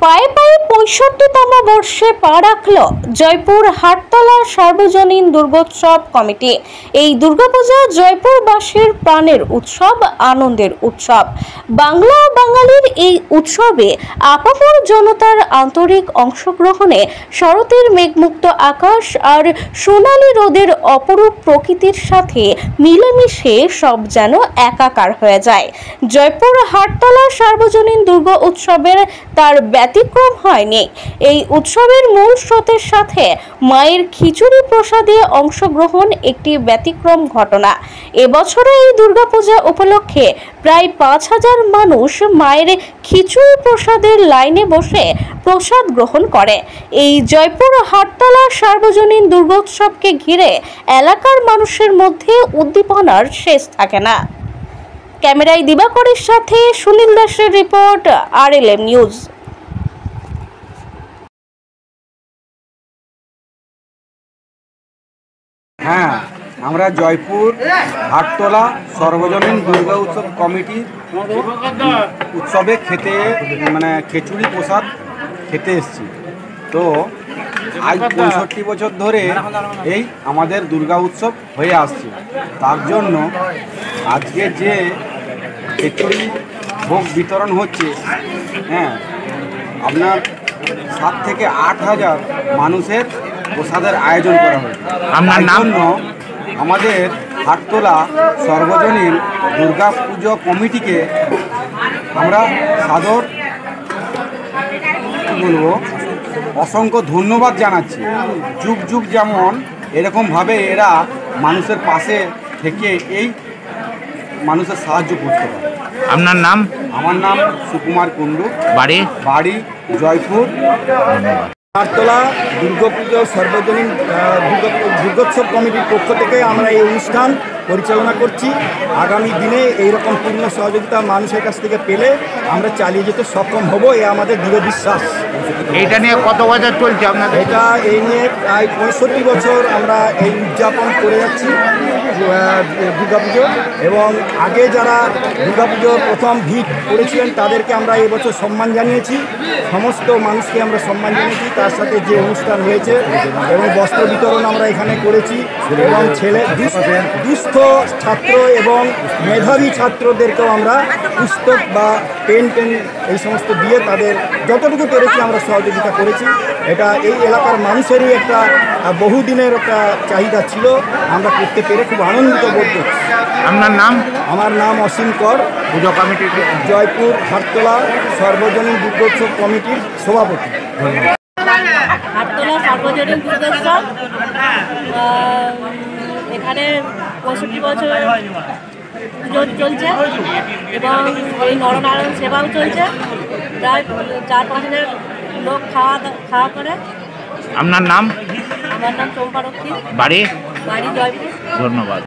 পায়ে পায়ে ৬৫তম বর্ষে পা রাখল জয়পুর হাটতলা সার্বজনীন দুর্গোৎসব কমিটি। এই দুর্গাপূজা জয়পুরবাসীর প্রাণের উৎসব, আনন্দের উৎসব। বাংলা ও বাঙালির এই উৎসবে আপামর জনতার আন্তরিক অংশগ্রহণে শরতের মেঘমুক্ত আকাশ আর সোনালী রোদের অপরূপ প্রকৃতির সাথে মিলেমিশে সব যেন একাকার হয়ে যায়। জয়পুর হাটতলা সার্বজনীন দুর্গা উৎসবের তার ব্যতিক্রম হয়নি। এই উৎসবের মূল স্রোতের সাথে মায়ের খিচুড়ি প্রসাদে অংশগ্রহণ একটি ব্যতিক্রম ঘটনা। এবছরে এই দুর্গাপূজা উপলক্ষে প্রায় ৫,০০০ মানুষ মায়ের খিচুড়ি প্রসাদের লাইনে বসে প্রসাদ গ্রহণ করে। এই জয়পুর হাটতলা সার্বজনীন দুর্গোৎসবকে ঘিরে এলাকার মানুষের মধ্যে উদ্দীপনার শেষ থাকে না। ক্যামেরায় দিবাকরের সাথে সুনীল দাসের রিপোর্ট, RLM নিউজ। হ্যাঁ, আমরা জয়পুর হাটতলা সর্বজনীন দুর্গা উৎসব কমিটির উৎসবে খিচুড়ি প্রসাদ খেতে এসেছি। তো আজ ৬৫ বছর ধরে এই আমাদের দুর্গা উৎসব হয়ে আসছে। তার জন্য আজকে যে খিচুড়ি ভোগ বিতরণ হচ্ছে, আপনার ৭ থেকে ৮,০০০ মানুষের প্রসাদের আয়োজন করা হয়। তার জন্য আমাদের হাটতলা সর্বজনীন দুর্গা পুজো কমিটিকে আমরা সাদর অসংখ্য ধন্যবাদ জানাচ্ছি। যুগ যুগ যেমন এরকমভাবে এরা মানুষের পাশে থেকে এই মানুষের সাহায্য করতে পারে। আপনার নাম? আমার নাম সুকুমার কুণ্ডু, বাড়ি জয়পুর। হাটতলা দুর্গাপুজো সর্বজনীন দুর্গোৎসব কমিটির পক্ষ থেকে আমরা এই অনুষ্ঠান পরিচালনা করছি। আগামী দিনে এইরকম পূর্ণ সহযোগিতা মানুষের কাছ থেকে পেলে আমরা চালিয়ে যেতে সক্ষম হব, এ আমাদের দৃঢ় বিশ্বাস। এইটা নিয়ে কত বছর চলছে আপনাদের? এই নিয়ে প্রায় ৬৫ বছর আমরা এই উদযাপন করে যাচ্ছি দুর্গাপুজো। এবং আগে যারা দুর্গাপুজোর প্রথম ভিড় করেছিলেন তাদেরকে আমরা এবছর সম্মান জানিয়েছি। সমস্ত মানুষকে আমরা সম্মান জানিয়েছি। তার সাথে যে অনুষ্ঠান হয়েছে এবং বস্ত্র বিতরণ আমরা এখানে করেছি এবং দুস্থ ছাত্র এবং মেধাবী ছাত্রদেরকেও আমরা পুস্তক বা পেন এই সমস্ত দিয়ে তাদের যতটুকু পেরেছি আমরা সহযোগিতা করেছি। এটা এই এলাকার মানুষেরই একটা বহুদিনের একটা চাহিদা ছিল, আমরা করতে পেরে খুব আনন্দিত বোধ করছি। আপনার নাম? আমার নাম অসীম কর, পুজো কমিটি জয়পুর হাটতলা সর্বজনীন দুর্গোৎসব কমিটির সভাপতি। হাটতলা সার্বজনীন দুর্গোৎসব এখানে ৬৫ বছর পুজো চলছে এবং এই নরনারায়ণ সেবাও চলছে। প্রায় ৪-৫,০০০ লোক খাওয়া করে। আপনার নাম? আমার নাম চম্পারক্ষী, বাড়ি জয়পুর। ধন্যবাদ।